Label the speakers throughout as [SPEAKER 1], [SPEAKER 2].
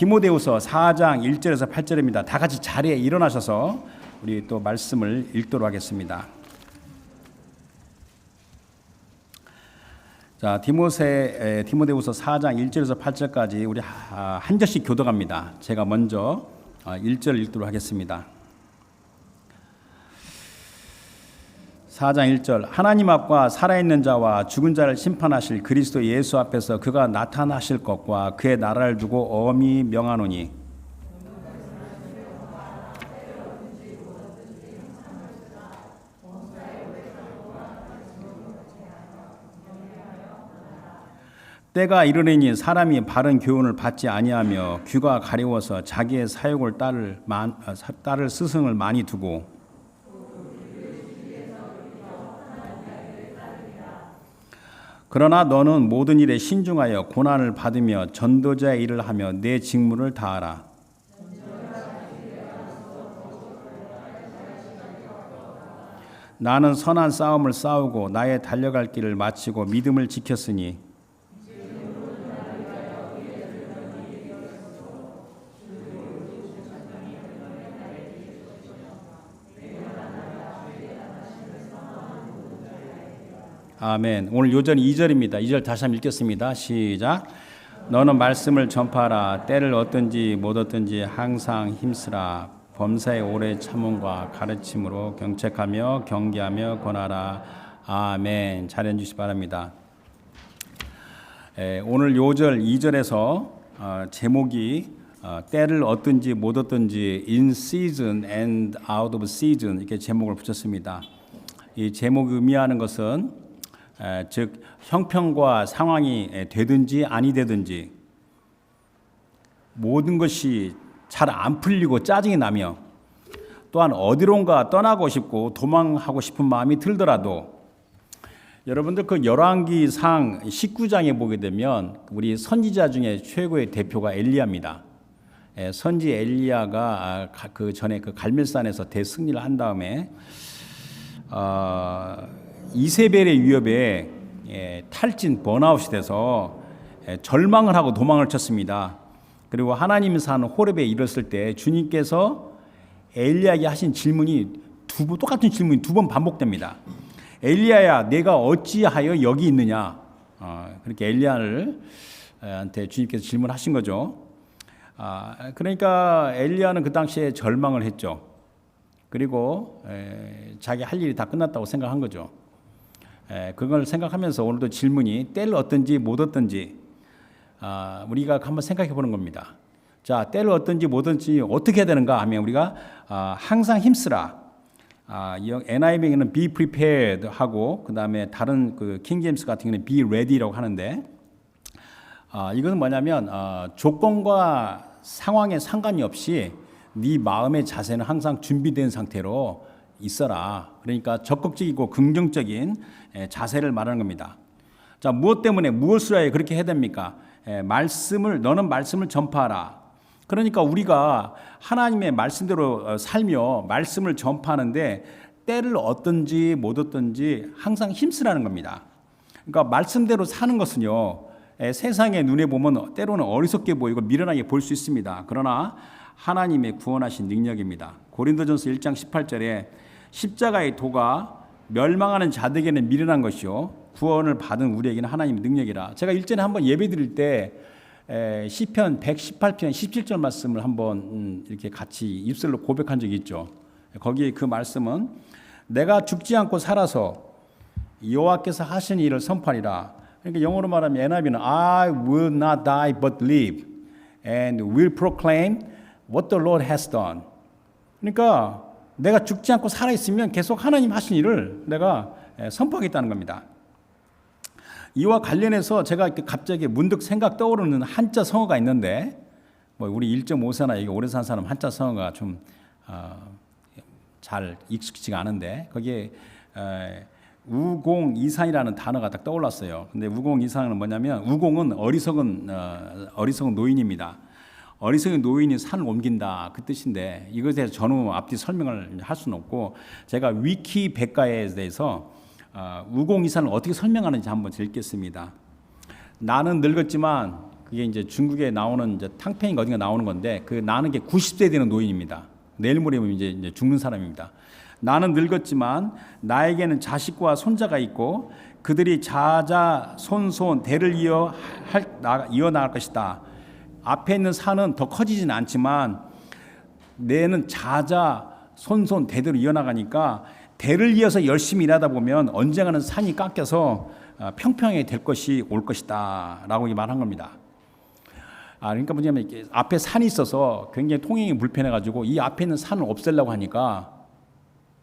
[SPEAKER 1] 디모데후서 4장 1절에서 8절입니다. 다 같이 자리에 일어나셔서 우리 또 말씀을 읽도록 하겠습니다. 자, 디모데후서 4장 1절에서 8절까지 우리 한 절씩 교독합니다. 제가 먼저 1절 읽도록 하겠습니다. 4장 1절 하나님 앞과 살아있는 자와 죽은 자를 심판하실 그리스도 예수 앞에서 그가 나타나실 것과 그의 나라를 두고 엄히 명하노니 때가 이르리니 사람이 바른 교훈을 받지 아니하며 귀가 가려워서 자기의 사욕을 따를 스승을 많이 두고 그러나 너는 모든 일에 신중하여 고난을 받으며 전도자의 일을 하며 내 직무를 다하라. 나는 선한 싸움을 싸우고 나의 달려갈 길을 마치고 믿음을 지켰으니 아멘. 오늘 요전 2절입니다. 2절 다시 한번 읽겠습니다. 시작. 너는 말씀을 전파하라. 때를 얻든지 못 얻든지 항상 힘쓰라. 범사의 오래 참음과 가르침으로 경책하며 경계하며 권하라. 아멘. 잘해 주시기 바랍니다. 오늘 요절 2절에서 제목이 때를 얻든지 못 얻든지 in season and out of season 이렇게 제목을 붙였습니다. 이 제목이 의미하는 것은 즉 형편과 상황이 되든지 아니 되든지 모든 것이 잘 안 풀리고 짜증이 나며 또한 어디론가 떠나고 싶고 도망하고 싶은 마음이 들더라도 여러분들 그 열왕기상 19장에 보게 되면 우리 선지자 중에 최고의 대표가 엘리야입니다. 선지 엘리야가 그 전에 그 갈멜산에서 대승리를 한 다음에 이세벨의 위협에 탈진 번아웃이 돼서 절망을 하고 도망을 쳤습니다. 그리고 하나님이 사는 호렙에 이르렀을 때 주님께서 엘리야에게 하신 질문이 똑같은 질문이 두 번 반복됩니다. 엘리야야, 내가 어찌하여 여기 있느냐? 그렇게 엘리야한테 주님께서 질문하신 거죠. 그러니까 엘리야는 그 당시에 절망을 했죠. 그리고 자기 할 일이 다 끝났다고 생각한 거죠. 그걸 생각하면서 오늘도 질문이 때를 얻든지 못 얻든지 우리가 한번 생각해 보는 겁니다. 자, 때를 얻든지 못 얻든지 어떻게 해야 되는가 하면 우리가 항상 힘쓰라. NIV에는 be prepared 하고 그 다음에 다른 그 킹제임스 같은 경우는 be ready라고 하는데 이것은 뭐냐면 조건과 상황에 상관이 없이 네 마음의 자세는 항상 준비된 상태로 있어라. 그러니까 적극적이고 긍정적인 자세를 말하는 겁니다. 자, 무엇 때문에 무엇을 위하여 그렇게 해야 됩니까? 너는 말씀을 전파하라. 그러니까 우리가 하나님의 말씀대로 살며 말씀을 전파하는데 때를 얻든지 못 얻든지 항상 힘쓰라는 겁니다. 그러니까 말씀대로 사는 것은요, 세상의 눈에 보면 때로는 어리석게 보이고 미련하게 볼 수 있습니다. 그러나 하나님의 구원하신 능력입니다. 고린도전서 1장 18절에 십자가의 도가 멸망하는 자들에게는 미련한 것이요 구원을 받은 우리에게는 하나님의 능력이라. 제가 일전에 한번 예배 드릴 때 시편 118편 17절 말씀을 한번 이렇게 같이 입술로 고백한 적이 있죠. 거기에 그 말씀은 내가 죽지 않고 살아서 여호와께서 하신 일을 선포하리라. 그러니까 영어로 말하면 NIV는 I will not die but live and will proclaim what the Lord has done. 그러니까 내가 죽지 않고 살아있으면 계속 하나님 하신 일을 내가 선포하겠다는 겁니다. 이와 관련해서 제가 갑자기 문득 생각 떠오르는 한자 성어가 있는데 우리 1.5세나 이게 오래 산 사람 한자 성어가 좀 잘 익숙지가 않은데 거기에 우공이산이라는 단어가 딱 떠올랐어요. 근데 우공이산은 뭐냐면 우공은 어리석은 노인입니다. 어리석은 노인이 산을 옮긴다 그 뜻인데 이것에 대해서 전후 앞뒤 설명을 할 수는 없고 제가 위키 백과에 대해서 우공이산을 어떻게 설명하는지 한번 읽겠습니다. 나는 늙었지만 그게 이제 중국에 나오는 이제 탕페인가 어딘가 나오는 건데 그 나는 게 90세 되는 노인입니다. 내일 모레면 이제 죽는 사람입니다. 나는 늙었지만 나에게는 자식과 손자가 있고 그들이 자자손손 대를 이어나갈 것이다. 앞에 있는 산은 더 커지진 않지만 내는 자자손손 대대로 이어나가니까 대를 이어서 열심히 일하다 보면 언젠가는 산이 깎여서 평평하게 될 것이 올 것이다 라고 말한 겁니다. 그러니까 뭐냐면 앞에 산이 있어서 굉장히 통행이 불편해가지고 이 앞에 있는 산을 없애려고 하니까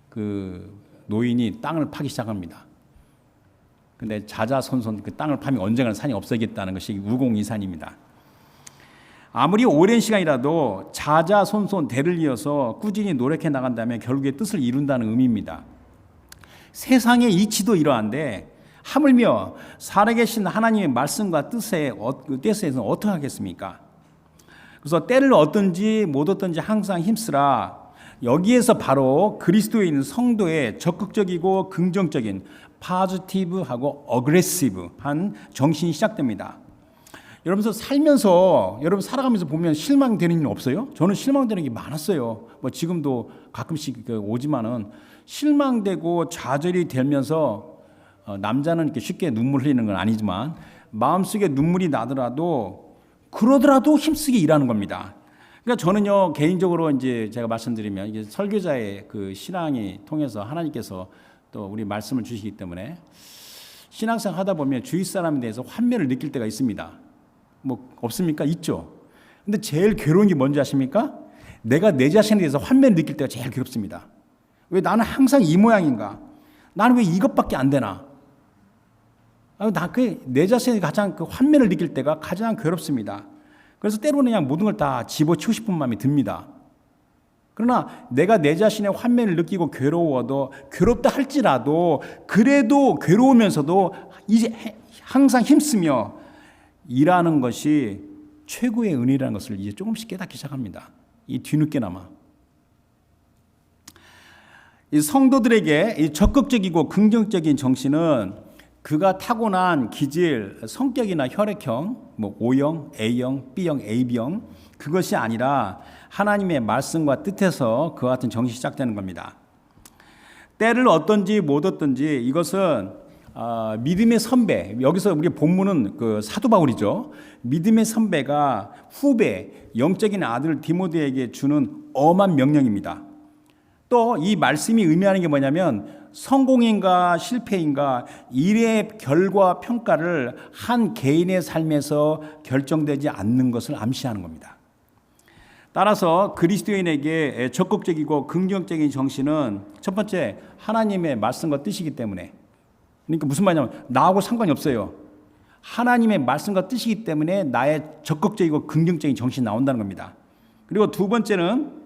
[SPEAKER 1] 그 노인이 땅을 파기 시작합니다. 근데 자자손손 그 땅을 파면 언젠가는 산이 없어지겠다는 것이 우공이산입니다. 아무리 오랜 시간이라도 자자손손 대를 이어서 꾸준히 노력해 나간다면 결국에 뜻을 이룬다는 의미입니다. 세상의 이치도 이러한데 하물며 살아계신 하나님의 말씀과 뜻에서는 어떻게 하겠습니까? 그래서 때를 얻든지 못 얻든지 항상 힘쓰라. 여기에서 바로 그리스도에 있는 성도의 적극적이고 긍정적인 파지티브하고 어그레시브한 정신이 시작됩니다. 여러분 살아가면서 보면 실망되는 일 없어요? 저는 실망되는 게 많았어요. 뭐 지금도 가끔씩 오지만은 실망되고 좌절이 되면서 남자는 이렇게 쉽게 눈물 흘리는 건 아니지만 마음속에 눈물이 나더라도 그러더라도 힘쓰게 일하는 겁니다. 그러니까 저는요 개인적으로 이제 제가 말씀드리면 이게 설교자의 그 신앙이 통해서 하나님께서 또 우리 말씀을 주시기 때문에 신앙생활 하다 보면 주위 사람에 대해서 환멸을 느낄 때가 있습니다. 뭐 없습니까? 있죠. 근데 제일 괴로운 게 뭔지 아십니까? 내가 내 자신에 대해서 환멸을 느낄 때가 제일 괴롭습니다. 왜 나는 항상 이 모양인가? 나는 왜 이것밖에 안 되나? 내 자신이 가장 그 환멸을 느낄 때가 가장 괴롭습니다. 그래서 때로는 그냥 모든 걸 다 집어치우고 싶은 마음이 듭니다. 그러나 내가 내 자신의 환멸을 느끼고 괴로워도 괴롭다 할지라도 그래도 괴로우면서도 이제 항상 힘쓰며 일하는 것이 최고의 은혜라는 것을 이제 조금씩 깨닫기 시작합니다. 이 뒤늦게나마. 이 성도들에게 이 적극적이고 긍정적인 정신은 그가 타고난 기질, 성격이나 혈액형, 뭐 O형, A형, B형, AB형 그것이 아니라 하나님의 말씀과 뜻에서 그와 같은 정신이 시작되는 겁니다. 때를 얻든지 못 얻든지 이것은 믿음의 선배, 여기서 우리 본문은 그 사도 바울이죠. 믿음의 선배가 후배, 영적인 아들 디모데에게 주는 엄한 명령입니다. 또 이 말씀이 의미하는 게 뭐냐면 성공인가 실패인가 일의 결과 평가를 한 개인의 삶에서 결정되지 않는 것을 암시하는 겁니다. 따라서 그리스도인에게 적극적이고 긍정적인 정신은 첫 번째 하나님의 말씀과 뜻이기 때문에, 그러니까 무슨 말이냐면 나하고 상관이 없어요. 하나님의 말씀과 뜻이기 때문에 나의 적극적이고 긍정적인 정신이 나온다는 겁니다. 그리고 두 번째는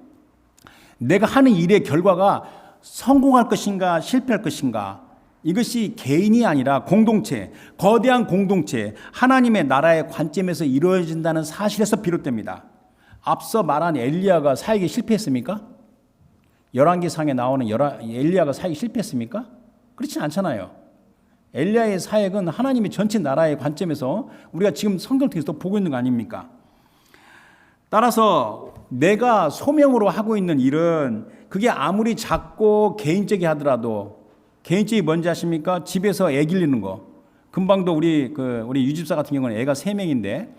[SPEAKER 1] 내가 하는 일의 결과가 성공할 것인가 실패할 것인가, 이것이 개인이 아니라 공동체, 거대한 공동체, 하나님의 나라의 관점에서 이루어진다는 사실에서 비롯됩니다. 앞서 말한 엘리야가 사역에 실패했습니까? 열왕기상에 나오는 엘리야가 사역에 실패했습니까? 그렇지 않잖아요. 엘리야의 사역은 하나님의 전체 나라의 관점에서 우리가 지금 성경을 통해서 보고 있는 거 아닙니까? 따라서 내가 소명으로 하고 있는 일은 그게 아무리 작고 개인적이 하더라도, 개인적이 뭔지 아십니까? 집에서 애 기르는 거. 금방도 우리 유집사 같은 경우는 애가 3명인데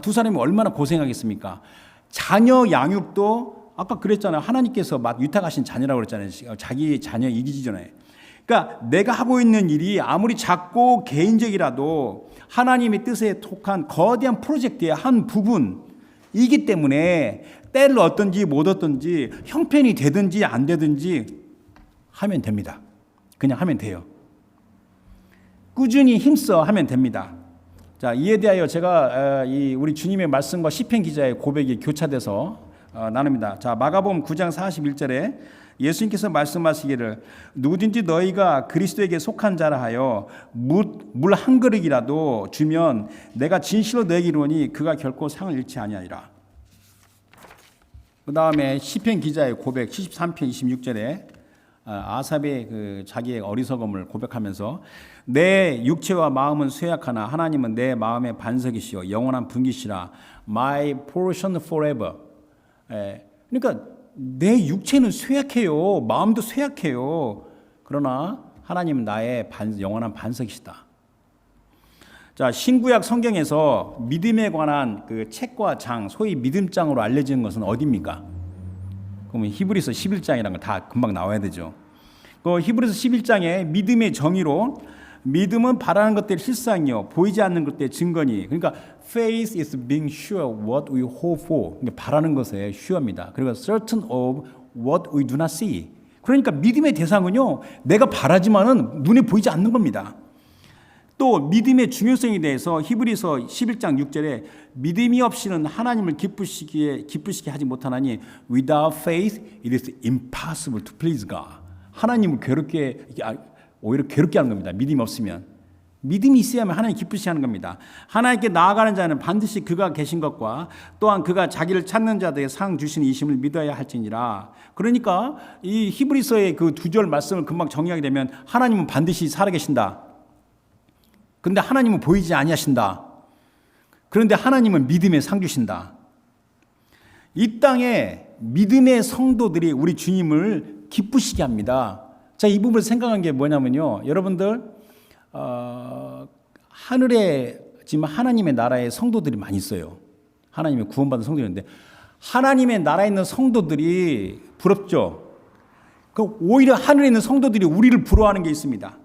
[SPEAKER 1] 두 사람이 얼마나 고생하겠습니까? 자녀 양육도 아까 그랬잖아요. 하나님께서 막 위탁하신 자녀라고 그랬잖아요. 자기 자녀 이기기 전에. 그러니까 내가 하고 있는 일이 아무리 작고 개인적이라도 하나님의 뜻에 속한 거대한 프로젝트의 한 부분이기 때문에 때를 얻든지 못 얻든지 형편이 되든지 안 되든지 하면 됩니다. 그냥 하면 돼요. 꾸준히 힘써 하면 됩니다. 자, 이에 대하여 제가 우리 주님의 말씀과 시편 기자의 고백이 교차돼서 나눕니다. 자, 마가복음 9장 41절에 예수님께서 말씀하시기를 누구든지 너희가 그리스도에게 속한 자라 하여 물 한 그릇이라도 주면 내가 진실로 너에게 이르노니 그가 결코 상을 잃지 아니하리라. 그 다음에 시편 기자의 고백 73편 26절에 아삽의 그 자기의 어리석음을 고백하면서 내 육체와 마음은 쇠약하나 하나님은 내 마음의 반석이시요 영원한 분기시라 my portion forever. 그러니까 내 육체는 쇠약해요. 마음도 쇠약해요. 그러나 하나님은 나의 영원한 반석이시다. 자, 신구약 성경에서 믿음에 관한 그 책과 장, 소위 믿음장으로 알려지는 것은 어디입니까? 그러면 히브리서 11장이라는 거 다 금방 나와야 되죠. 그 히브리서 11장에 믿음의 정의로 믿음은 바라는 것들의 실상이요 보이지 않는 것들의 증거니. 그러니까 faith is being sure what we hope for. 그러니까 바라는 것에 sure입니다. 그리고 certain of what we do not see. 그러니까 믿음의 대상은요 내가 바라지만은 눈에 보이지 않는 겁니다. 또 믿음의 중요성에 대해서 히브리서 11장 6절에 믿음이 없이는 하나님을 기쁘시게 하지 못하나니 without faith it is impossible to please God. 하나님을 오히려 괴롭게 하는 겁니다. 믿음이 없으면. 믿음이 있어야만 하나님 기쁘시게 하는 겁니다. 하나님께 나아가는 자는 반드시 그가 계신 것과 또한 그가 자기를 찾는 자들에게 상 주시는 이심을 믿어야 할지니라. 그러니까 이 히브리서의 그 두 절 말씀을 금방 정리하게 되면 하나님은 반드시 살아계신다. 그런데 하나님은 보이지 아니하신다. 그런데 하나님은 믿음의 상 주신다. 이 땅에 믿음의 성도들이 우리 주님을 기쁘시게 합니다. 자, 이 부분을 생각한 게 뭐냐면요. 여러분들 하늘에 지금 하나님의 나라에 성도들이 많이 있어요. 하나님의 구원받은 성도들인데 하나님의 나라에 있는 성도들이 부럽죠. 오히려 하늘에 있는 성도들이 우리를 부러워하는 게 있습니다.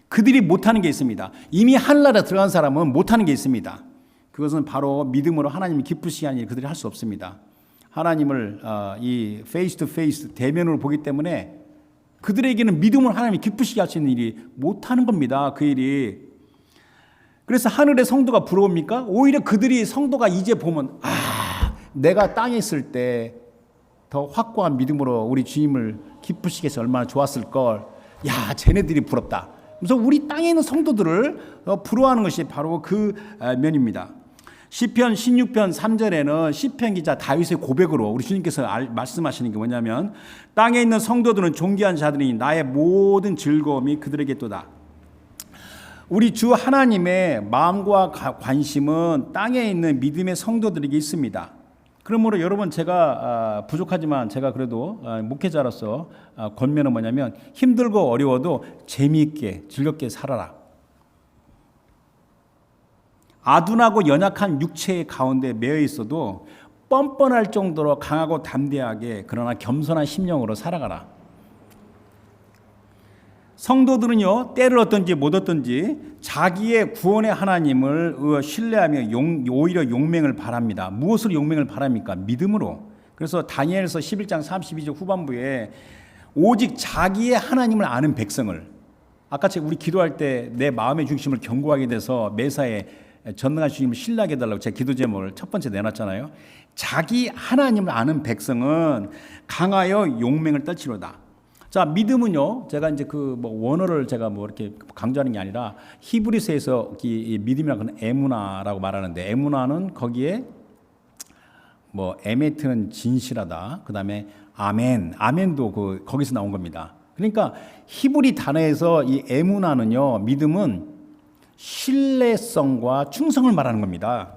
[SPEAKER 1] 그들이 못하는 게 있습니다. 이미 하늘나라에 들어간 사람은 못하는 게 있습니다. 그것은 바로 믿음으로 하나님이 기쁘시게 하는 일 그들이 할 수 없습니다. 하나님을 이 페이스 투 페이스 대면으로 보기 때문에 그들에게는 믿음으로 하나님이 기쁘시게 하시는 일이 못하는 겁니다. 그 일이. 그래서 하늘의 성도가 부러웁니까? 오히려 그들이 성도가 이제 보면 내가 땅에 있을 때 더 확고한 믿음으로 우리 주님을 기쁘시게 해서 얼마나 좋았을 걸. 야, 쟤네들이 부럽다. 그래서 우리 땅에 있는 성도들을 부러워하는 것이 바로 그 면입니다. 시편 16편 3절에는 시편 기자 다윗의 고백으로 우리 주님께서 말씀하시는 게 뭐냐면 땅에 있는 성도들은 존귀한 자들이니 나의 모든 즐거움이 그들에게 또다. 우리 주 하나님의 마음과 관심은 땅에 있는 믿음의 성도들에게 있습니다. 그러므로 여러분 제가 부족하지만 제가 그래도 목회자로서 권면은 뭐냐면 힘들고 어려워도 재미있게 즐겁게 살아라. 아둔하고 연약한 육체의 가운데 매여 있어도 뻔뻔할 정도로 강하고 담대하게 그러나 겸손한 심령으로 살아가라. 성도들은요 때를 얻든지 못 얻든지 자기의 구원의 하나님을 신뢰하며 오히려 용맹을 바랍니다. 무엇으로 용맹을 바랍니까? 믿음으로. 그래서 다니엘서 11장 32절 후반부에 오직 자기의 하나님을 아는 백성을 아까 우리 기도할 때 내 마음의 중심을 견고하게 돼서 매사에 전능하신 주님을 신뢰하게 해달라고 제 기도 제목을 첫 번째 내놨잖아요. 자기 하나님을 아는 백성은 강하여 용맹을 떨치로다. 자, 믿음은요, 제가 이제 원어를 제가 이렇게 강조하는 게 아니라 히브리서에서 이 믿음이라고 하는 에무나라고 말하는데 에무나는 거기에 에메트는 진실하다. 그 다음에 아멘도 거기서 나온 겁니다. 그러니까 히브리 단어에서 이 에무나는요, 믿음은 신뢰성과 충성을 말하는 겁니다.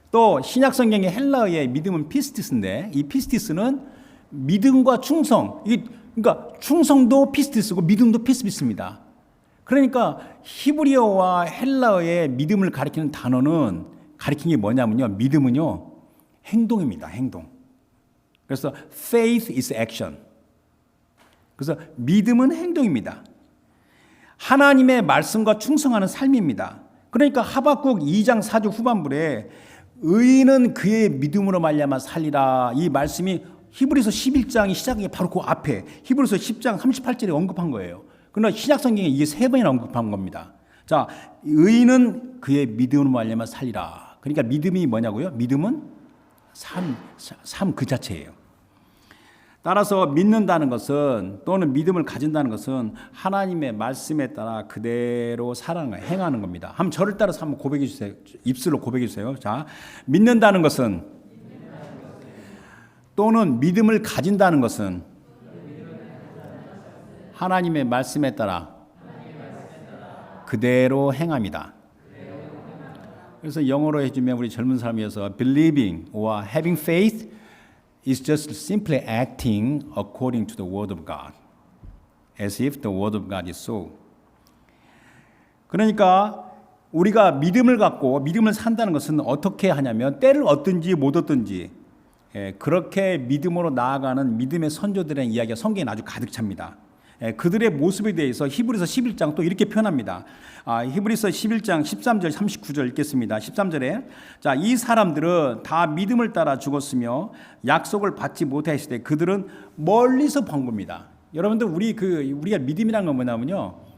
[SPEAKER 1] 또 신약 성경의 헬라어의 믿음은 피스티스인데 이 피스티스는 믿음과 충성, 그러니까 충성도 피스티스고 믿음도 피스티스입니다. 그러니까 히브리어와 헬라어의 믿음을 가리키는 단어는 가리키는 게 뭐냐면요, 믿음은요 행동입니다. 행동. 그래서 faith is action. 그래서 믿음은 행동입니다. 하나님의 말씀과 충성하는 삶입니다. 그러니까 하박국 2장 4절 후반부에 의인은 그의 믿음으로 말미암아 살리라. 이 말씀이 히브리서 11장이 시작이 바로 그 앞에 히브리서 10장 38절에 언급한 거예요. 그러나 신약 성경에 이게 3번이나 언급한 겁니다. 자, 의인은 그의 믿음으로 말미암아 살리라. 그러니까 믿음이 뭐냐고요? 믿음은 삶 그 자체예요. 따라서 믿는다는 것은 또는 믿음을 가진다는 것은 하나님의 말씀에 따라 그대로 살아가는 거예요. 행하는 겁니다. 한번 저를 따라서 한번 고백해 주세요. 입술로 고백해 주세요. 자, 믿는다는 것은 또는 믿음을 가진다는 것은 하나님의 말씀에 따라 그대로 행함이다. 그래서 영어로 해주면 우리 젊은 사람이어서 believing or having faith is just simply acting according to the word of God, as if the word of God is so. 그러니까 우리가 믿음을 갖고 믿음을 산다는 것은 어떻게 하냐면 때를 얻든지 못 얻든지 그렇게 믿음으로 나아가는 믿음의 선조들의 이야기가 성경에 아주 가득 찹니다. 그들의 모습에 대해서 히브리서 11장 또 이렇게 표현합니다. 히브리서 11장 13절 39절 읽겠습니다. 13절에 자, 이 사람들은 다 믿음을 따라 죽었으며 약속을 받지 못하였을 때 그들은 멀리서 본 겁니다. 여러분들 우리가 믿음이란 건 뭐냐면요,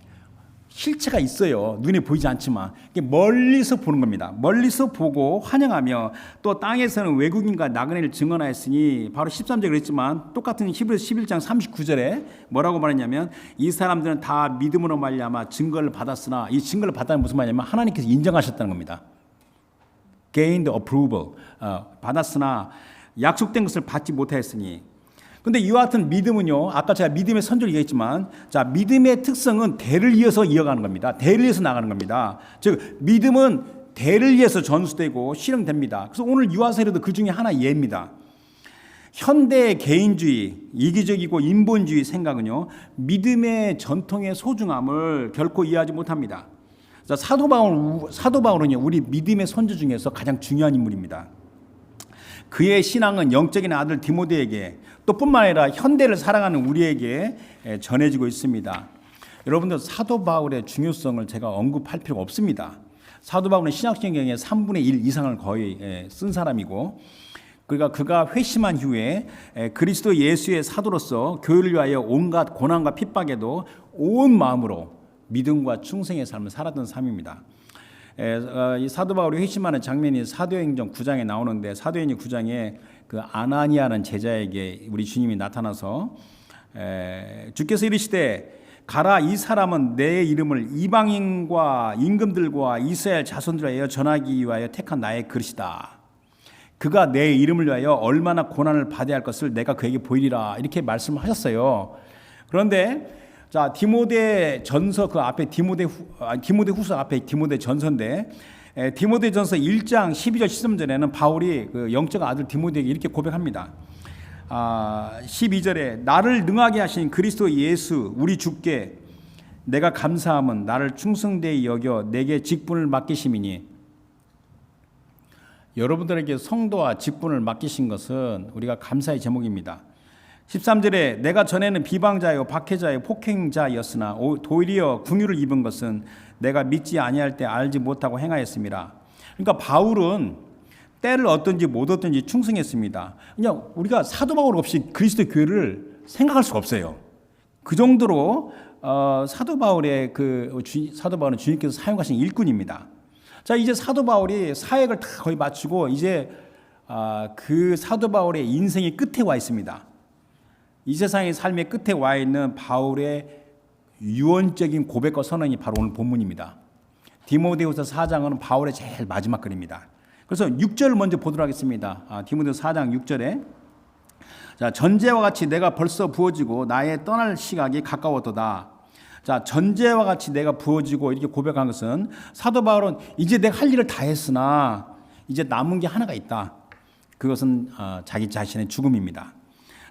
[SPEAKER 1] 실체가 있어요. 눈에 보이지 않지만 멀리서 보는 겁니다. 멀리서 보고 환영하며 또 땅에서는 외국인과 나그네를 증언하였으니 바로 13절에 그랬지만 똑같은 히브리서 11장 39절에 뭐라고 말했냐면 이 사람들은 다 믿음으로 말미암아 증거를 받았으나 이 증거를 받다는 무슨 말이냐면 하나님께서 인정하셨다는 겁니다. gained approval, 받았으나 약속된 것을 받지 못하였으니. 근데 이와 같은 믿음은요, 아까 제가 믿음의 선조를 얘기했지만, 자, 믿음의 특성은 대를 이어서 이어가는 겁니다. 대를 이어서 나가는 겁니다. 즉, 믿음은 대를 이어서 전수되고 실행됩니다. 그래서 오늘 유아세례도 그 중에 하나 예입니다. 현대의 개인주의, 이기적이고 인본주의 생각은요, 믿음의 전통의 소중함을 결코 이해하지 못합니다. 자, 사도 바울은요, 우리 믿음의 선조 중에서 가장 중요한 인물입니다. 그의 신앙은 영적인 아들 디모데에게 또 뿐만 아니라 현대를 사랑하는 우리에게 전해지고 있습니다. 여러분들 사도 바울의 중요성을 제가 언급할 필요가 없습니다. 사도 바울은 신약성경의 3분의 1 이상을 거의 쓴 사람이고, 그러니까 그가 회심한 후에 그리스도 예수의 사도로서 교회를 위하여 온갖 고난과 핍박에도 온 마음으로 믿음과 충성의 삶을 살았던 삶입니다. 이 사도 바울이 회심하는 장면이 사도행전 9장에 나오는데, 사도행전 9장에 그 아나니아라는 제자에게 우리 주님이 나타나서 주께서 이르시되 가라, 이 사람은 내 이름을 이방인과 임금들과 이스라엘 자손들에 위하여 전하기 위하여 택한 나의 그릇이다. 그가 내 이름을 위하여 얼마나 고난을 받아야 할 것을 내가 그에게 보이리라, 이렇게 말씀하셨어요. 그런데 자, 디모데 전서 그 앞에 디모데 후서 앞에 디모데 전서인데, 디모데 전서 1장 12절 13절에는 바울이 그 영적 아들 디모데에게 이렇게 고백합니다. 12절에 나를 능하게 하신 그리스도 예수 우리 주께 내가 감사함은 나를 충성되이 여겨 내게 직분을 맡기심이니. 여러분들에게 성도와 직분을 맡기신 것은 우리가 감사의 제목입니다. 13절에 내가 전에는 비방자요 박해자요 폭행자였으나 도리어 궁유를 입은 것은 내가 믿지 아니할 때 알지 못하고 행하였습니다. 그러니까 바울은 때를 얻든지 못 얻든지 충성했습니다. 그냥 우리가 사도 바울 없이 그리스도 교회를 생각할 수가 없어요. 그 정도로 사도 바울은 주님께서 사용하신 일꾼입니다. 자, 이제 사도 바울이 사역을 다 거의 마치고 이제 그 사도 바울의 인생의 끝에 와 있습니다. 이 세상의 삶의 끝에 와 있는 바울의 유언적인 고백과 선언이 바로 오늘 본문입니다. 디모데후서 4장은 바울의 제일 마지막 글입니다. 그래서 6절을 먼저 보도록 하겠습니다. 디모데후서 4장 6절에 자, 전제와 같이 내가 벌써 부어지고 나의 떠날 시각이 가까웠도다. 자, 전제와 같이 내가 부어지고 이렇게 고백한 것은 사도 바울은 이제 내가 할 일을 다 했으나 이제 남은 게 하나가 있다. 그것은 자기 자신의 죽음입니다.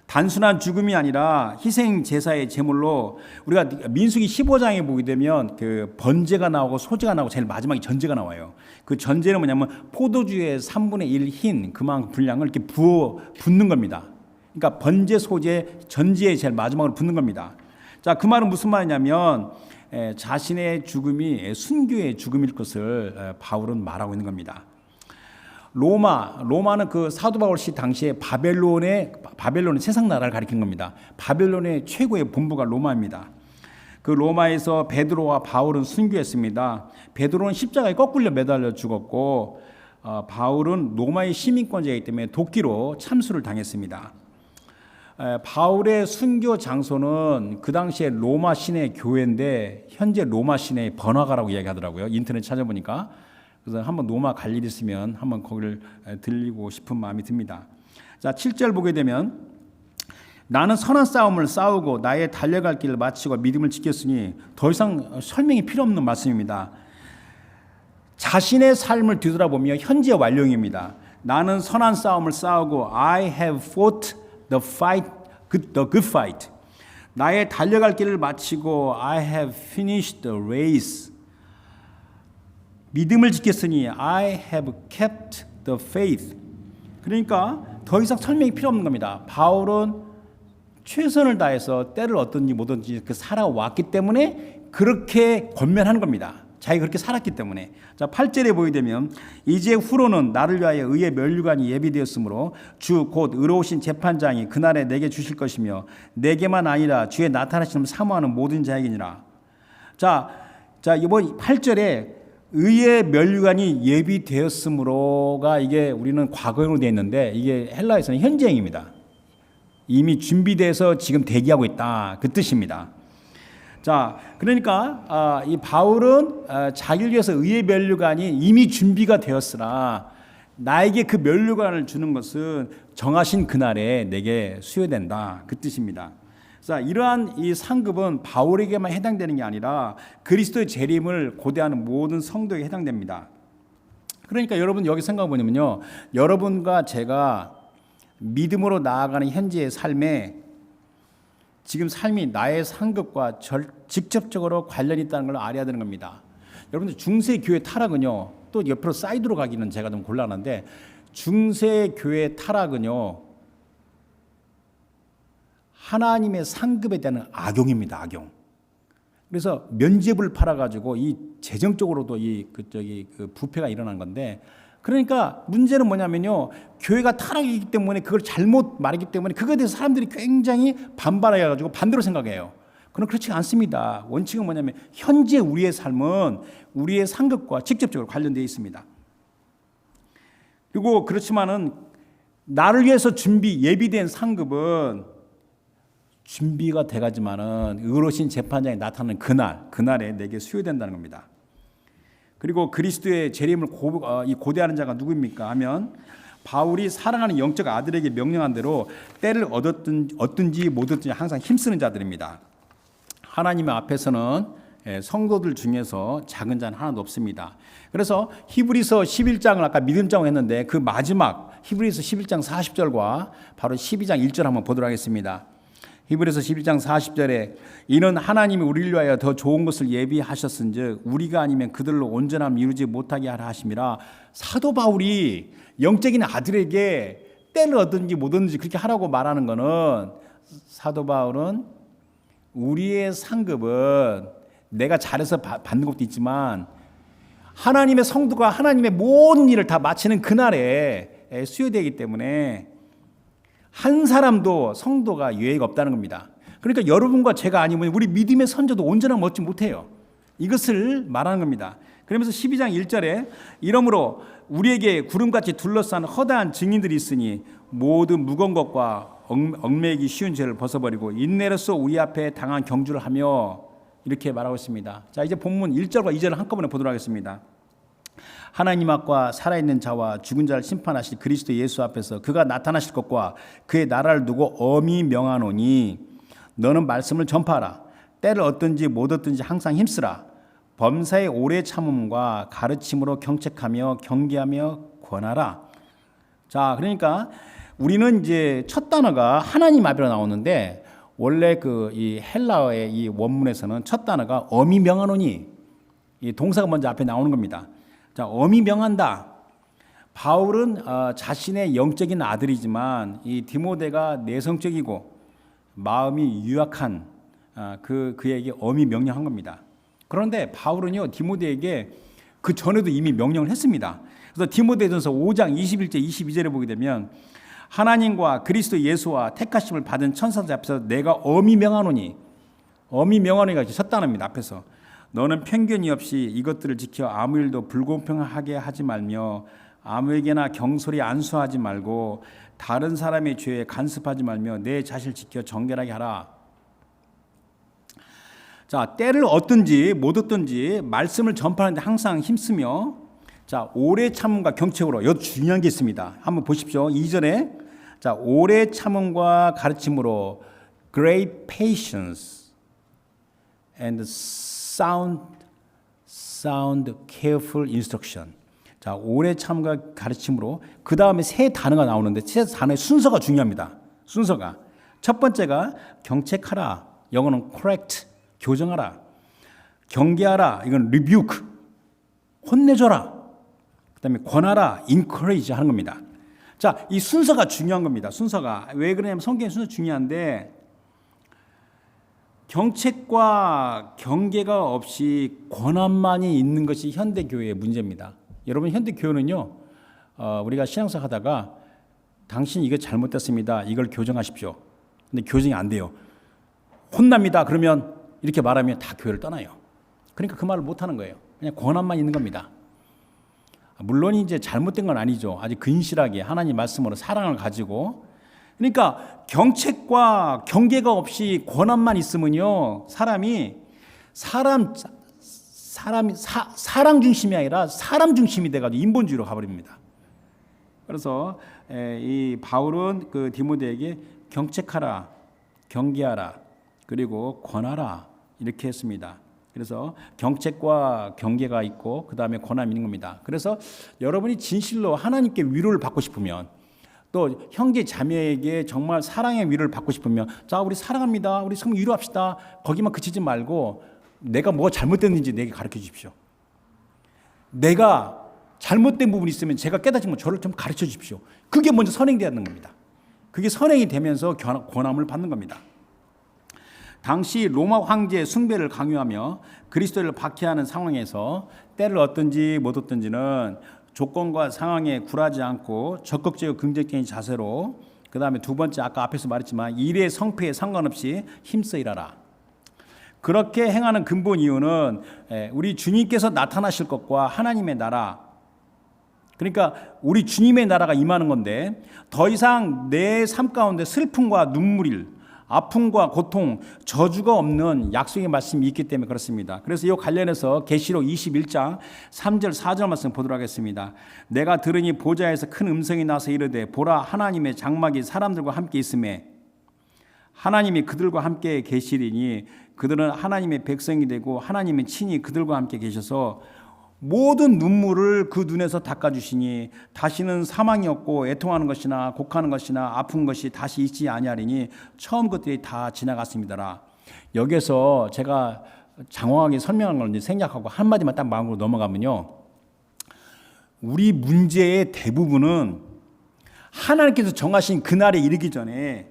[SPEAKER 1] 단순한 죽음이 아니라 희생 제사의 제물로, 우리가 민수기 15장에 보게 되면 그 번제가 나오고 소제가 나오고 제일 마지막에 전제가 나와요. 그 전제는 뭐냐면 포도주의 3분의 1 흰 그만큼 분량을 이렇게 붓는 겁니다. 그러니까 번제, 소제, 전제에 제일 마지막으로 붓는 겁니다. 자, 그 말은 무슨 말이냐면 자신의 죽음이 순교의 죽음일 것을 바울은 말하고 있는 겁니다. 로마는 그 사도 바울 시 당시에 바벨론의 세상 나라를 가리키는 겁니다. 바벨론의 최고의 본부가 로마입니다. 그 로마에서 베드로와 바울은 순교했습니다. 베드로는 십자가에 거꾸로 매달려 죽었고, 바울은 로마의 시민권자이기 때문에 도끼로 참수를 당했습니다. 바울의 순교 장소는 그 당시에 로마 시내 교회인데 현재 로마 시내의 번화가라고 이야기하더라고요. 인터넷 찾아보니까. 그래서 한번 로마 갈 일 있으면 한번 거기를 들리고 싶은 마음이 듭니다. 자, 7절 보게 되면 나는 선한 싸움을 싸우고 나의 달려갈 길을 마치고 믿음을 지켰으니 더 이상 설명이 필요 없는 말씀입니다. 자신의 삶을 뒤돌아보며 현재 완료입니다. 나는 선한 싸움을 싸우고 I have fought the good fight. 나의 달려갈 길을 마치고 I have finished the race. 믿음을 지켰으니 I have kept the faith. 그러니까 더 이상 설명이 필요 없는 겁니다. 바울은 최선을 다해서 때를 얻든지 뭐든지 살아왔기 때문에 그렇게 권면하는 겁니다. 자기가 그렇게 살았기 때문에. 자, 8절에 보게 되면 이제 후로는 나를 위하여 의의 면류관이 예비되었으므로 주 곧 의로우신 재판장이 그날에 내게 주실 것이며 내게만 아니라 주의 나타나심을 사모하는 모든 자에게니라. 자, 이번 8절에 의의 면류관이 예비되었으므로가 이게 우리는 과거형으로 되어 있는데 이게 헬라에서는 현재형입니다. 이미 준비돼서 지금 대기하고 있다. 그 뜻입니다. 자, 그러니까 이 바울은 자기를 위해서 의의 면류관이 이미 준비가 되었으나 나에게 그 면류관을 주는 것은 정하신 그날에 내게 수여된다. 그 뜻입니다. 자, 이러한 이 상급은 바울에게만 해당되는 게 아니라 그리스도의 재림을 고대하는 모든 성도에게 해당됩니다. 그러니까 여러분 여기 생각해 보면요, 여러분과 제가 믿음으로 나아가는 현재의 삶에 지금 삶이 나의 상급과 직접적으로 관련이 있다는 걸 알아야 되는 겁니다. 여러분들 중세 교회 타락은요, 또 옆으로 사이드로 가기는 제가 좀 곤란한데 중세 교회 타락은요 하나님의 상급에 대한 악용입니다. 악용. 그래서 면죄부를 팔아가지고 이 재정적으로도 그 부패가 일어난 건데, 그러니까 문제는 뭐냐면요, 교회가 타락이기 때문에 그걸 잘못 말했기 때문에 그거에 대해서 사람들이 굉장히 반발해가지고 반대로 생각해요. 그럼 그렇지 않습니다. 원칙은 뭐냐면 현재 우리의 삶은 우리의 상급과 직접적으로 관련되어 있습니다. 그리고 그렇지만은 나를 위해서 예비된 상급은 준비가 돼가지만은 의로우신 재판장이 나타나는 그날에 내게 수여된다는 겁니다. 그리고 그리스도의 재림을 고대하는 자가 누구입니까 하면 바울이 사랑하는 영적 아들에게 명령한 대로 때를 얻든지 못 얻든지 항상 힘쓰는 자들입니다. 하나님의 앞에서는 성도들 중에서 작은 자는 하나도 없습니다. 그래서 히브리서 11장을 아까 믿음장을 했는데 그 마지막 히브리서 11장 40절과 바로 12장 1절 한번 보도록 하겠습니다. 히브리서 11장 40절에 이는 하나님이 우리를 위하여 더 좋은 것을 예비하셨은즉 우리가 아니면 그들로 온전함을 이루지 못하게 하라 하심이라. 사도 바울이 영적인 아들에게 때를 얻든지 못 얻든지 그렇게 하라고 말하는 것은, 사도 바울은 우리의 상급은 내가 잘해서 받는 것도 있지만 하나님의 성도가 하나님의 모든 일을 다 마치는 그날에 수여되기 때문에 한 사람도 성도가 유예가 없다는 겁니다. 그러니까 여러분과 제가 아니면 우리 믿음의 선조도 온전함을 얻지 못해요. 이것을 말하는 겁니다. 그러면서 12장 1절에 이러므로 우리에게 구름같이 둘러싼 허다한 증인들이 있으니 모든 무거운 것과 얽매이기 쉬운 죄를 벗어버리고 인내로써 우리 앞에 당한 경주를 하며 이렇게 말하고 있습니다. 자, 이제 본문 1절과 2절을 한꺼번에 보도록 하겠습니다. 하나님 앞과 살아있는 자와 죽은 자를 심판하실 그리스도 예수 앞에서 그가 나타나실 것과 그의 나라를 두고 엄히 명하노니 너는 말씀을 전파하라. 때를 얻든지 못 얻든지 항상 힘쓰라. 범사의 오래 참음과 가르침으로 경책하며 경계하며 권하라. 자, 그러니까 우리는 이제 첫 단어가 하나님 앞이라 나오는데 원래 이 헬라어의 이 원문에서는 첫 단어가 엄히 명하노니, 이 동사가 먼저 앞에 나오는 겁니다. 자, 엄히 명한다. 바울은 자신의 영적인 아들이지만 이 디모데가 내성적이고 마음이 유약한 그에게 엄히 명령한 겁니다. 그런데 바울은요, 디모데에게 그 전에도 이미 명령을 했습니다. 그래서 디모데전서 5장 21절 22절에 보게 되면 하나님과 그리스도 예수와 택하심을 받은 천사들 앞에서 내가 엄히 명하노니, 엄히 명하노니가 첫 단어입니다. 앞에서 너는 편견이 없이 이것들을 지켜 아무 일도 불공평하게 하지 말며 아무에게나 경솔히 안수하지 말고 다른 사람의 죄에 간섭하지 말며 내 자신을 지켜 정결하게 하라. 자, 때를 얻든지 못 얻든지 말씀을 전파하는데 항상 힘쓰며, 자, 오래 참음과 경책으로, 여기 중요한 게 있습니다. 한번 보십시오. 2절에 자, 오래 참음과 가르침으로 great patience and sound careful instruction. 자, 오래 참음과 가르침으로 그 다음에 세 단어가 나오는데 세 단어의 순서가 중요합니다. 순서가 첫 번째가 경책하라. 영어는 correct. 교정하라. 경계하라. 이건 rebuke. 혼내줘라. 그다음에 권하라. encourage 하는 겁니다. 자, 이 순서가 중요한 겁니다. 순서가 왜 그러냐면 성경의 순서 중요한데 경책과 경계가 없이 권한만이 있는 것이 현대 교회의 문제입니다. 여러분 현대 교회는요, 우리가 신앙생활 하다가 당신 이거 잘못됐습니다. 이걸 교정하십시오. 근데 교정이 안 돼요. 혼납니다. 그러면 이렇게 말하면 다 교회를 떠나요. 그러니까 그 말을 못 하는 거예요. 그냥 권한만 있는 겁니다. 물론 이제 잘못된 건 아니죠. 아주 근실하게 하나님 말씀으로 사랑을 가지고. 그러니까 경책과 경계가 없이 권한만 있으면요, 사람 중심이 아니라 사람 중심이 돼가지고 인본주의로 가버립니다. 그래서 이 바울은 그 디모데에게 경책하라, 경계하라, 그리고 권하라 이렇게 했습니다. 그래서 경책과 경계가 있고 그 다음에 권함이 있는 겁니다. 그래서 여러분이 진실로 하나님께 위로를 받고 싶으면 또 형제 자매에게 정말 사랑의 위로를 받고 싶으면 자, 우리 사랑합니다. 우리 서로 위로합시다. 거기만 그치지 말고 내가 뭐가 잘못됐는지 내게 가르쳐 주십시오. 내가 잘못된 부분이 있으면 제가 깨닫지만 저를 좀 가르쳐 주십시오. 그게 먼저 선행되는 겁니다. 그게 선행이 되면서 권함을 받는 겁니다. 당시 로마 황제의 숭배를 강요하며 그리스도를 박해하는 상황에서 때를 얻든지 못 얻든지는 조건과 상황에 굴하지 않고 적극적이고 긍정적인 자세로, 그 다음에 두 번째 아까 앞에서 말했지만 일의 성패에 상관없이 힘써 일하라. 그렇게 행하는 근본 이유는 우리 주님께서 나타나실 것과 하나님의 나라, 그러니까 우리 주님의 나라가 임하는 건데 더 이상 내 삶 가운데 슬픔과 눈물, 아픔과 고통, 저주가 없는 약속의 말씀이 있기 때문에 그렇습니다. 그래서 이 관련해서 계시록 21장 3절 4절 말씀 보도록 하겠습니다. 내가 들으니 보좌에서 큰 음성이 나서 이르되 보라, 하나님의 장막이 사람들과 함께 있음에 하나님이 그들과 함께 계시리니 그들은 하나님의 백성이 되고 하나님의 친히 그들과 함께 계셔서 모든 눈물을 그 눈에서 닦아주시니 다시는 사망이 없고 애통하는 것이나 곡하는 것이나 아픈 것이 다시 있지 아니하리니 처음 것들이 다 지나갔습니다라. 여기서 제가 장황하게 설명한 걸 이제 생략하고 한마디만 딱 마음으로 넘어가면요, 우리 문제의 대부분은 하나님께서 정하신 그날에 이르기 전에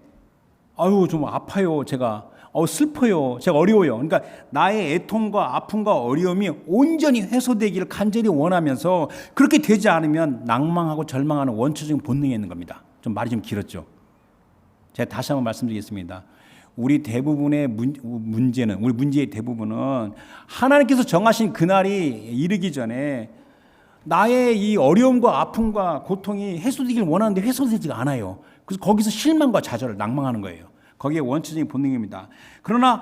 [SPEAKER 1] 아유 좀 아파요, 제가 슬퍼요, 제가 어려워요. 그러니까 나의 애통과 아픔과 어려움이 온전히 해소되기를 간절히 원하면서 그렇게 되지 않으면 낭망하고 절망하는 원초적인 본능이 있는 겁니다. 좀 말이 좀 길었죠. 제가 다시 한번 말씀드리겠습니다. 우리 대부분의 문제는, 우리 문제의 대부분은 하나님께서 정하신 그날이 이르기 전에 나의 이 어려움과 아픔과 고통이 해소되기를 원하는데 해소되지가 않아요. 그래서 거기서 실망과 좌절, 낭망하는 거예요. 거기에 원초적인 본능입니다. 그러나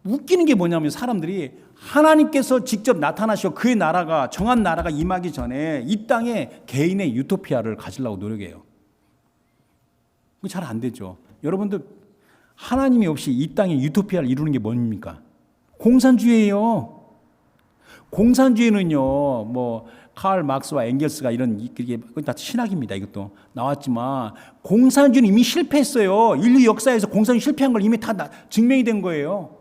[SPEAKER 1] 웃기는 게 뭐냐면 사람들이 하나님께서 직접 나타나시고 그의 나라가, 정한 나라가 임하기 전에 이 땅에 개인의 유토피아를 가지려고 노력해요. 그게 잘 안 되죠. 여러분들 하나님이 없이 이 땅에 유토피아를 이루는 게 뭡니까? 공산주의예요. 공산주의는요, 뭐 칼 막스와 엥겔스가 이런 이게 다 신학입니다. 이것도 나왔지만 공산주의는 이미 실패했어요. 인류 역사에서 공산주의 실패한 걸 이미 다 증명이 된 거예요.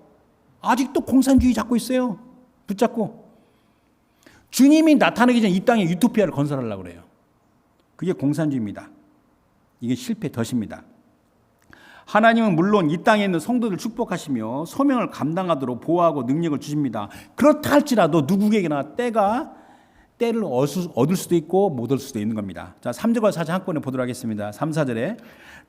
[SPEAKER 1] 아직도 공산주의 잡고 있어요. 붙잡고. 주님이 나타나기 전에 이 땅에 유토피아를 건설하려고 그래요. 그게 공산주의입니다. 이게 실패 덫입니다. 하나님은 물론 이 땅에 있는 성도들 축복하시며 소명을 감당하도록 보호하고 능력을 주십니다. 그렇다 할지라도 누구에게나 때를 얻을 수도 있고 못 얻을 수도 있는 겁니다. 자, 3절과 4절 한꺼번에 보도록 하겠습니다. 3, 4절에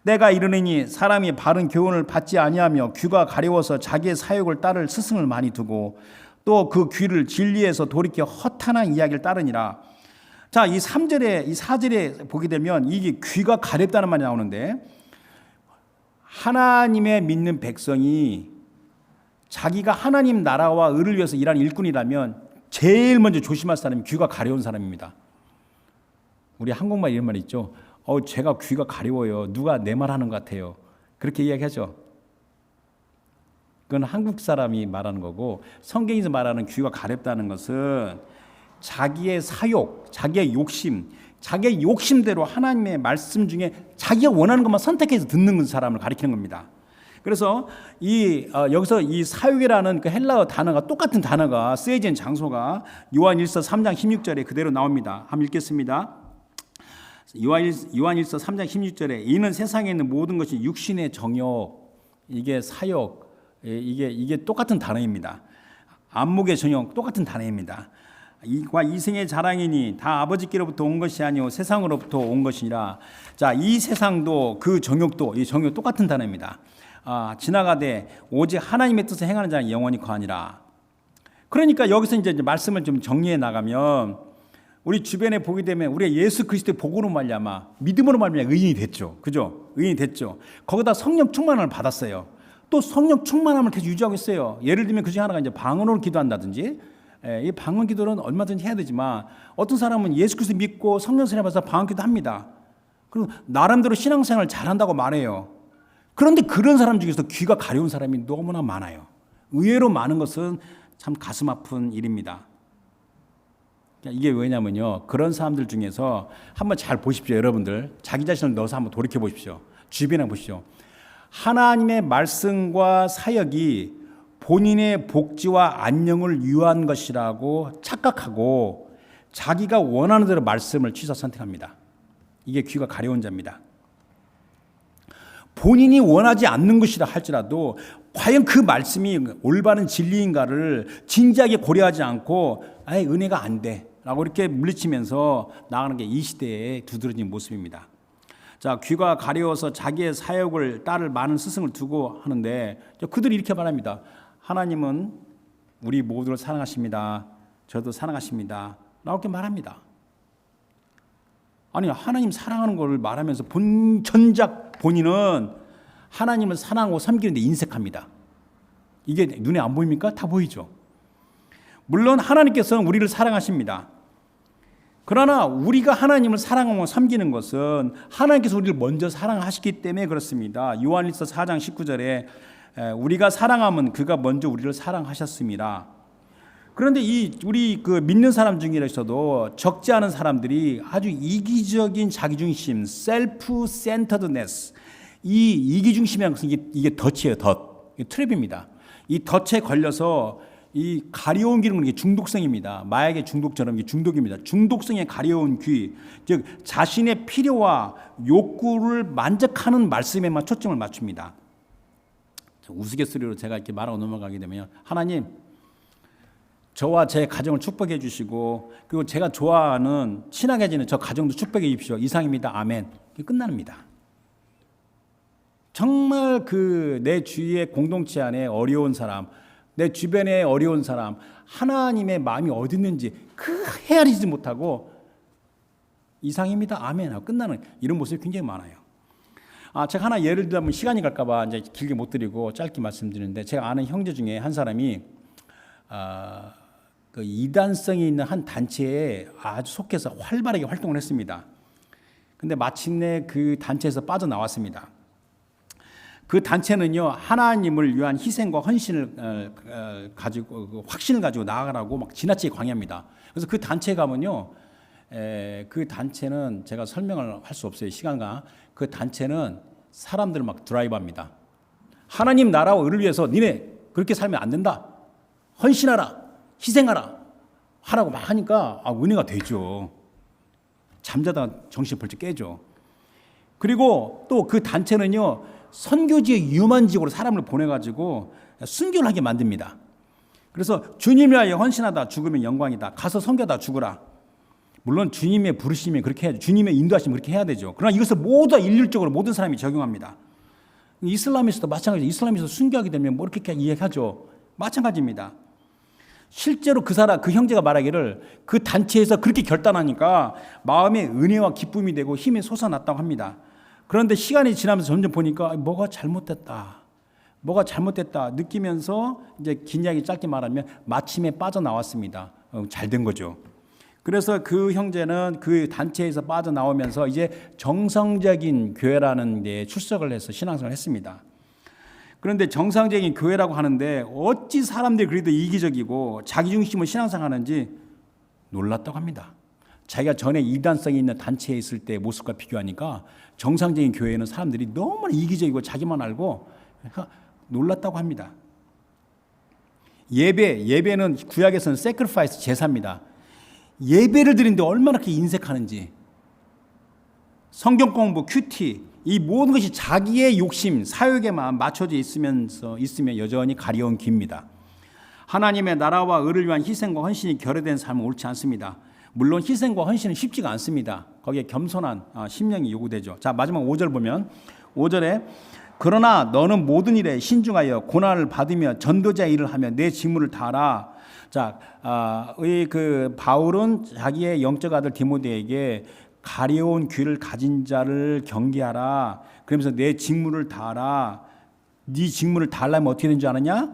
[SPEAKER 1] 때가 이르느니 사람이 바른 교훈을 받지 아니하며 귀가 가려워서 자기의 사욕을 따를 스승을 많이 두고 또 그 귀를 진리에서 돌이켜 허탄한 이야기를 따르니라. 자, 이 3절에, 이 4절에 보게 되면 이게 귀가 가렵다는 말이 나오는데 하나님의 믿는 백성이 자기가 하나님 나라와 의를 위해서 일하는 일꾼이라면 제일 먼저 조심할 사람이 귀가 가려운 사람입니다. 우리 한국말 이런 말 있죠. 제가 귀가 가려워요. 누가 내 말하는 것 같아요. 그렇게 이야기하죠. 그건 한국 사람이 말하는 거고, 성경에서 말하는 귀가 가렵다는 것은 자기의 사욕, 자기의 욕심, 자기의 욕심대로 하나님의 말씀 중에 자기가 원하는 것만 선택해서 듣는 사람을 가리키는 겁니다. 그래서 여기서 이 사욕이라는 그 헬라어 단어가, 똑같은 단어가 쓰여진 장소가 요한일서 3장 16절에 그대로 나옵니다. 한번 읽겠습니다. 요한일서 3장 16절에 이는 세상에 있는 모든 것이 육신의 정욕, 이게 사욕, 이게 똑같은 단어입니다. 안목의 정욕, 똑같은 단어입니다. 이과 이생의 자랑이니 다 아버지께로부터 온 것이 아니오 세상으로부터 온 것이니라. 자, 이 세상도 그 정욕도, 이 정욕 똑같은 단어입니다. 지나가되 오직 하나님의 뜻을 행하는 자는 영원히 거하니라. 그러니까 여기서 이제 말씀을 좀 정리해 나가면, 우리 주변에 보게 되면 우리가 예수 그리스도의 복으로 말미암아, 믿음으로 말미암아 의인이 됐죠. 그죠? 의인이 됐죠. 거기다 성령 충만함을 받았어요. 또 성령 충만함을 계속 유지하고 있어요. 예를 들면 그중에 하나가 이제 방언으로 기도한다든지, 이 방언 기도는 얼마든지 해야 되지만, 어떤 사람은 예수 그리스도 믿고 성령 세례 받아서 방언 기도합니다. 그리고 나름대로 신앙생활 잘한다고 말해요. 그런데 그런 사람 중에서 귀가 가려운 사람이 너무나 많아요. 의외로 많은 것은 참 가슴 아픈 일입니다. 이게 왜냐면요, 그런 사람들 중에서 한번 잘 보십시오. 여러분들 자기 자신을 넣어서 한번 돌이켜 보십시오. 주변에 보십시오. 하나님의 말씀과 사역이 본인의 복지와 안녕을 위한 것이라고 착각하고 자기가 원하는 대로 말씀을 취사 선택합니다. 이게 귀가 가려운 자입니다. 본인이 원하지 않는 것이라 할지라도 과연 그 말씀이 올바른 진리인가를 진지하게 고려하지 않고 은혜가 안 돼 라고 이렇게 물리치면서 나가는 게 이 시대의 두드러진 모습입니다. 자, 귀가 가려워서 자기의 사역을 따를 많은 스승을 두고 하는데, 그들이 이렇게 말합니다. 하나님은 우리 모두를 사랑하십니다. 저도 사랑하십니다. 라고 이렇게 말합니다. 아니, 하나님 사랑하는 걸 말하면서 전작 본인은 하나님을 사랑하고 섬기는데 인색합니다. 이게 눈에 안 보입니까? 다 보이죠. 물론 하나님께서는 우리를 사랑하십니다. 그러나 우리가 하나님을 사랑하고 섬기는 것은 하나님께서 우리를 먼저 사랑하시기 때문에 그렇습니다. 요한일서 4장 19절에 우리가 사랑하면 그가 먼저 우리를 사랑하셨습니다. 그런데 우리 그 믿는 사람 중에서도 적지 않은 사람들이 아주 이기적인 자기중심, 셀프 센터드네스, 이 이기중심이라는 것은 이게 덫이에요. 덫. 트랩입니다. 이 덫에 걸려서 이 가려운 귀는 이게 중독성입니다. 마약의 중독처럼 이게 중독입니다. 중독성의 가려운 귀, 즉 자신의 필요와 욕구를 만족하는 말씀에만 초점을 맞춥니다. 우스갯소리로 제가 이렇게 말하고 넘어가게 되면, 하나님, 저와 제 가정을 축복해 주시고, 그리고 제가 좋아하는 친하게 지는 저 가정도 축복해 주십시오. 이상입니다. 아멘. 끝납니다. 정말 내 주위의 공동체 안에 어려운 사람, 내 주변에 어려운 사람, 하나님의 마음이 어디 있는지 헤아리지 못하고 이상입니다. 아멘 하고 끝나는 이런 모습이 굉장히 많아요. 제가 하나 예를 들면 시간이 갈까 봐 이제 길게 못 드리고 짧게 말씀드리는데, 제가 아는 형제 중에 한 사람이 그 이단성이 있는 한 단체에 아주 속해서 활발하게 활동을 했습니다. 근데 마침내 그 단체에서 빠져나왔습니다. 그 단체는요, 하나님을 위한 희생과 헌신을 가지고, 확신을 가지고 나아가라고 막 지나치게 강요합니다. 그래서 그 단체에 가면요, 그 단체는 제가 설명을 할 수 없어요. 시간과. 그 단체는 사람들을 막 드라이브합니다. 하나님 나라와 의를 위해서 니네 그렇게 살면 안 된다. 헌신하라. 희생하라. 하라고 막 하니까 은혜가 되죠. 잠자다가 정신 벌쩍 깨죠. 그리고 또 그 단체는요, 선교지의 위험한 지역으로 사람을 보내가지고 순교를 하게 만듭니다. 그래서 주님을 위하여 헌신하다 죽으면 영광이다. 가서 선교하다 죽으라. 물론 주님의 부르심이 그렇게 해야죠. 주님의 인도하심이 그렇게 해야 되죠. 그러나 이것을 모두 일률적으로 모든 사람이 적용합니다. 이슬람에서도 마찬가지로, 이슬람에서 순교하게 되면 뭐 이렇게 이야기하죠. 마찬가지입니다. 실제로 그 형제가 말하기를 그 단체에서 그렇게 결단하니까 마음에 은혜와 기쁨이 되고 힘이 솟아났다고 합니다. 그런데 시간이 지나면서 점점 보니까 뭐가 잘못됐다 느끼면서 이제 긴 이야기 짧게 말하면 마침에 빠져나왔습니다. 잘 된 거죠. 그래서 그 형제는 그 단체에서 빠져나오면서 이제 정상적인 교회라는 데 출석을 해서 신앙생활을 했습니다. 그런데 정상적인 교회라고 하는데 어찌 사람들이 그래도 이기적이고 자기중심으로 신앙생활하는지 놀랐다고 합니다. 자기가 전에 이단성이 있는 단체에 있을 때 모습과 비교하니까 정상적인 교회는 사람들이 너무 이기적이고 자기만 알고 놀랐다고 합니다. 예배는 구약에서는 sacrifice 제사입니다. 예배를 드리는데 얼마나 그렇게 인색하는지, 성경 공부, 큐티, 이 모든 것이 자기의 욕심, 사욕에만 맞춰져 있으면 여전히 가려운 길입니다. 하나님의 나라와 의를 위한 희생과 헌신이 결여된 삶은 옳지 않습니다. 물론 희생과 헌신은 쉽지가 않습니다. 거기에 겸손한 심령이 요구되죠. 자, 마지막 5절 보면 5절에 그러나 너는 모든 일에 신중하여 고난을 받으며 전도자의 일을 하며 내 직무를 다하라. 자, 그 바울은 자기의 영적 아들 디모데에게 가려운 귀를 가진 자를 경계하라. 그러면서 내 직무를 다하라. 네 직무를 다하려면 어떻게 되는 줄 아느냐?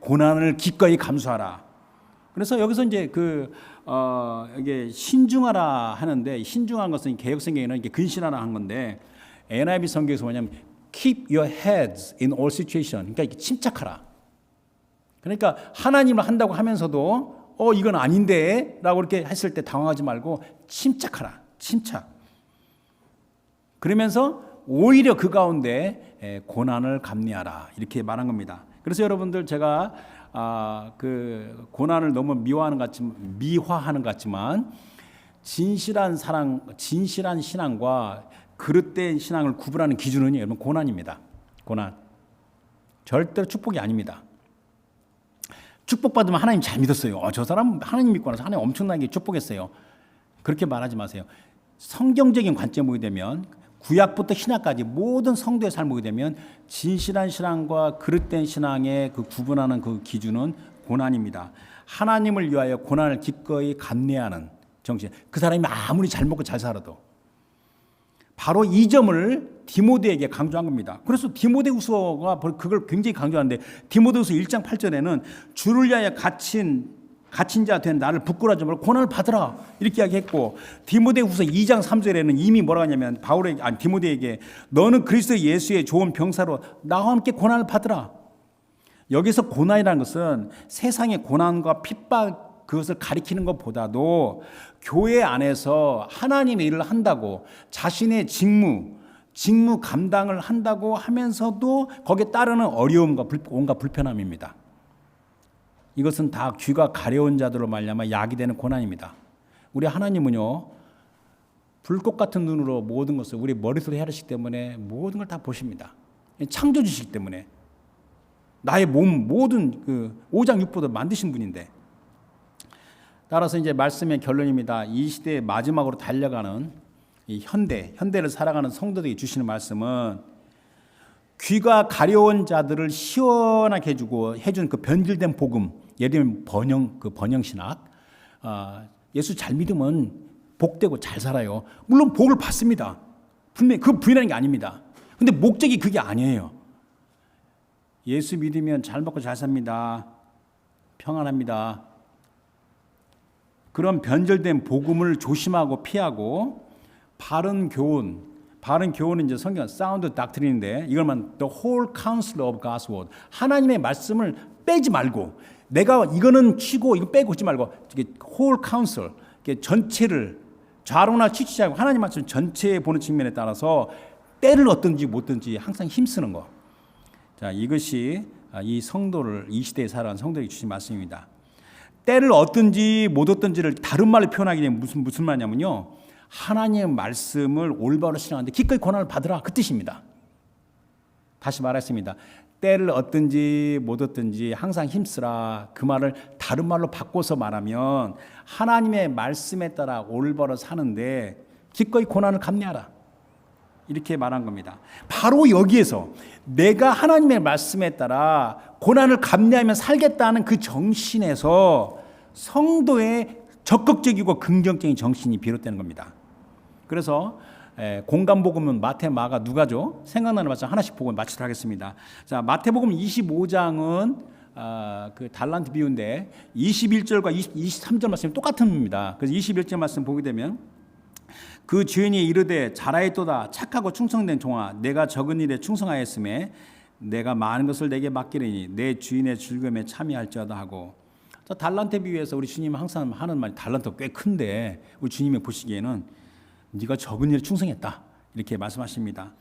[SPEAKER 1] 고난을 기꺼이 감수하라. 그래서 여기서 이제 이게 신중하라 하는데, 신중한 것은 개역성경에는 이게 근신하라 한 건데, NIV 성경에서 뭐냐면 keep your heads in all situation. 그러니까 이렇게 침착하라. 그러니까 하나님을 한다고 하면서도 이건 아닌데 라고 이렇게 했을 때 당황하지 말고 침착하라. 침착. 그러면서 오히려 그 가운데 고난을 감내하라. 이렇게 말한 겁니다. 그래서 여러분들 제가 그 고난을 너무 미화하는 것 같지만 진실한 사랑, 진실한 신앙과 그릇된 신앙을 구분하는 기준은 여러분 고난입니다. 고난. 절대로 축복이 아닙니다. 축복받으면 하나님 잘 믿었어요. 저 사람 하나님 믿고 나서 하나님 엄청나게 축복했어요. 그렇게 말하지 마세요. 성경적인 관점을 보게 되면 구약부터 신약까지 모든 성도의 삶을 보게 되면 진실한 신앙과 그릇된 신앙의 그 구분하는 그 기준은 고난입니다. 하나님을 위하여 고난을 기꺼이 감내하는 정신. 그 사람이 아무리 잘 먹고 잘 살아도 바로 이 점을 디모데에게 강조한 겁니다. 그래서 디모데후서가 그걸 굉장히 강조하는데 디모데후서 1장 8절에는 주를 위하여 갇힌 자 된 나를 부끄러워하지 말고 고난을 받으라 이렇게 이야기했고, 디모데후서 2장 3절에는 이미 뭐라고 하냐면 디모데에게 너는 그리스도 예수의 좋은 병사로 나와 함께 고난을 받으라. 여기서 고난이라는 것은 세상의 고난과 핍박 그것을 가리키는 것보다도 교회 안에서 하나님의 일을 한다고 자신의 직무 감당을 한다고 하면서도 거기에 따르는 어려움과 온갖 불편함입니다. 이것은 다 귀가 가려운 자들로 말미암아 약이 되는 고난입니다. 우리 하나님은요 불꽃 같은 눈으로 모든 것을 우리 머릿속에 헤아리시기 때문에 모든 걸 다 보십니다. 창조주시기 때문에 나의 몸 모든 그 오장육부도 만드신 분인데, 따라서 이제 말씀의 결론입니다. 이 시대의 마지막으로 달려가는 이 현대를 살아가는 성도들에게 주시는 말씀은 귀가 가려운 자들을 시원하게 해준 그 변질된 복음, 예를 들면 번영신학, 예수 잘 믿으면 복되고 잘 살아요. 물론 복을 받습니다. 분명히 그 부인하는 게 아닙니다. 근데 목적이 그게 아니에요. 예수 믿으면 잘 먹고 잘 삽니다. 평안합니다. 그런 변절된 복음을 조심하고 피하고 바른 교훈은 이제 성경 사운드 닥트린인데 이걸만 the whole counsel of God's word, 하나님의 말씀을 빼지 말고 내가 이거는 치고 이거 빼고 하지 말고 whole counsel, 전체를 좌로나 치치지 않고 하나님 말씀 전체에 보는 측면에 따라서 때를 얻든지 못 든지 항상 힘쓰는 거. 자, 이것이 이 시대에 살아가는 성도에게 주신 말씀입니다. 때를 얻든지 못 얻든지를 다른 말로 표현하기 되면 무슨 말이냐면요, 하나님의 말씀을 올바로 신앙하는데 기꺼이 고난을 받으라, 그 뜻입니다. 다시 말했습니다. 때를 얻든지 못 얻든지 항상 힘쓰라, 그 말을 다른 말로 바꿔서 말하면 하나님의 말씀에 따라 올바로 사는데 기꺼이 고난을 감내하라, 이렇게 말한 겁니다. 바로 여기에서 내가 하나님의 말씀에 따라 고난을 감내하며 살겠다는 그 정신에서 성도의 적극적이고 긍정적인 정신이 비롯되는 겁니다. 그래서 공간복음은 마태, 마가, 누가죠. 생각나는 말씀 하나씩 보고 마치도록 하겠습니다. 자, 마태복음 25장은 그 달란트 비유인데 21절과 23절 말씀이 똑같습니다. 그래서 21절 말씀 보게 되면 그 주인이 이르되 잘하였도다 착하고 충성된 종아 내가 적은 일에 충성하였음에 내가 많은 것을 내게 맡기리니 내 주인의 즐거움에 참여할지어다 하고 달란트 비유에서 우리 주님 항상 하는 말이 달란트가 꽤 큰데 우리 주님이 보시기에는 네가 적은 일에 충성했다 이렇게 말씀하십니다.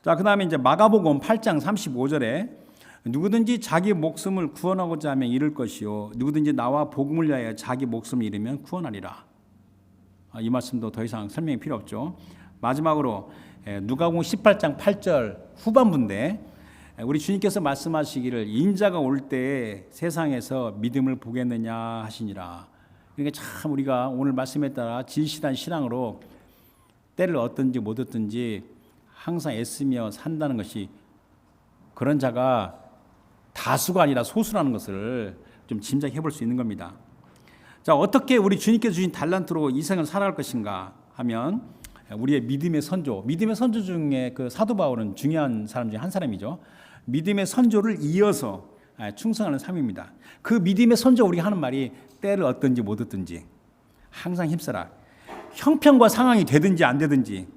[SPEAKER 1] 자, 그다음에 이제 마가복음 8장 35절에 누구든지 자기 목숨을 구원하고자 하면 잃을 것이요 누구든지 나와 복음을 위하여 자기 목숨을 잃으면 구원하리라. 이 말씀도 더 이상 설명이 필요 없죠. 마지막으로 누가복음 18장 8절 후반부인데 우리 주님께서 말씀하시기를 인자가 올 때 세상에서 믿음을 보겠느냐 하시니라. 그러니까 참 우리가 오늘 말씀에 따라 진실한 신앙으로 때를 얻든지 못 얻든지 항상 애쓰며 산다는 것이 그런 자가 다수가 아니라 소수라는 것을 좀 짐작해 볼 수 있는 겁니다. 자, 어떻게 우리 주님께서 주신 달란트로 이 생을 살아갈 것인가 하면 우리의 믿음의 선조 중에 그 사도 바울은 중요한 사람 중에 한 사람이죠. 믿음의 선조를 이어서 충성하는 삶입니다. 그 믿음의 선조 우리가 하는 말이 때를 얻든지 못 얻든지 항상 힘써라. 형편과 상황이 되든지 안 되든지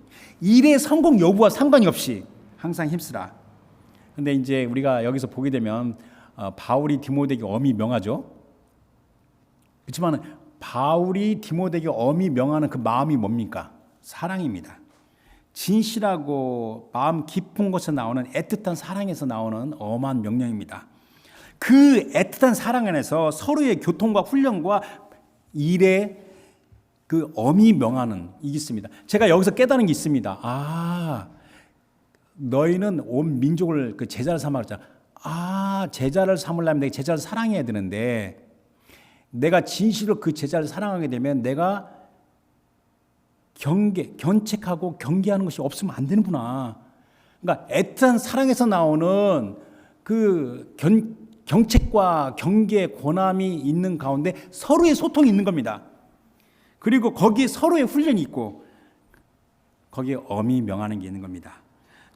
[SPEAKER 1] 일의 성공 여부와 상관이 없이 항상 힘쓰라. 근데 이제 우리가 여기서 보게 되면 바울이 디모데에게 엄히 명하죠. 그렇지만 바울이 디모데에게 엄히 명하는 그 마음이 뭡니까? 사랑입니다. 진실하고 마음 깊은 곳에서 나오는 애틋한 사랑에서 나오는 엄한 명령입니다. 그 애틋한 사랑 안에서 서로의 교통과 훈련과 일에 그 엄히 명하는 이게 있습니다. 제가 여기서 깨달은 게 있습니다. 너희는 온 민족을 그 제자를 삼아 그랬잖아. 제자를 삼으려면 내가 제자를 사랑해야 되는데 내가 진실로 그 제자를 사랑하게 되면 내가 견책하고 경계하는 것이 없으면 안 되는구나. 그러니까 애틋한 사랑에서 나오는 그 경책과 경계, 권함이 있는 가운데 서로의 소통이 있는 겁니다. 그리고 거기에 서로의 훈련이 있고 거기에 엄히 명하는 게 있는 겁니다.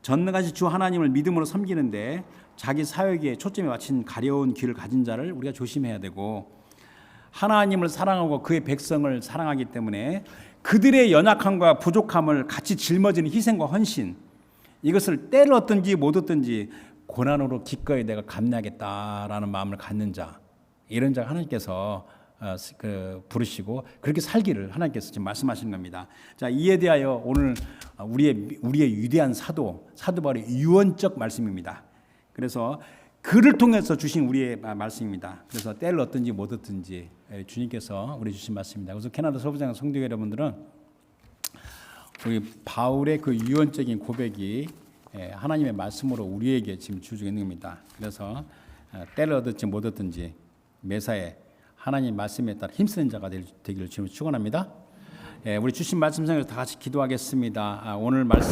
[SPEAKER 1] 전능하신 주 하나님을 믿음으로 섬기는데 자기 사역에 초점에 맞춘 가려운 길을 가진 자를 우리가 조심해야 되고 하나님을 사랑하고 그의 백성을 사랑하기 때문에 그들의 연약함과 부족함을 같이 짊어지는 희생과 헌신 이것을 때를 얻든지 못 얻든지 고난으로 기꺼이 내가 감내하겠다라는 마음을 갖는 자 이런 자가 하나님께서 부르시고 그렇게 살기를 하나님께서 지금 말씀하시는 겁니다. 자, 이에 대하여 오늘 우리의 위대한 사도 바울의 유언적 말씀입니다. 그래서 그를 통해서 주신 우리의 말씀입니다. 그래서 때를 얻든지 못 얻든지 주님께서 우리 주신 말씀입니다. 그래서 캐나다 서부장 성도 여러분들은 우리 바울의 그 유언적인 고백이 하나님의 말씀으로 우리에게 지금 주어지고 있는 겁니다. 그래서 때를 얻든지 못 얻든지 매사에 하나님 말씀에 따라 힘쓰는 자가 되기를 주님을 축원합니다. 우리 주신 말씀 상에서 다 같이 기도하겠습니다. 오늘 말씀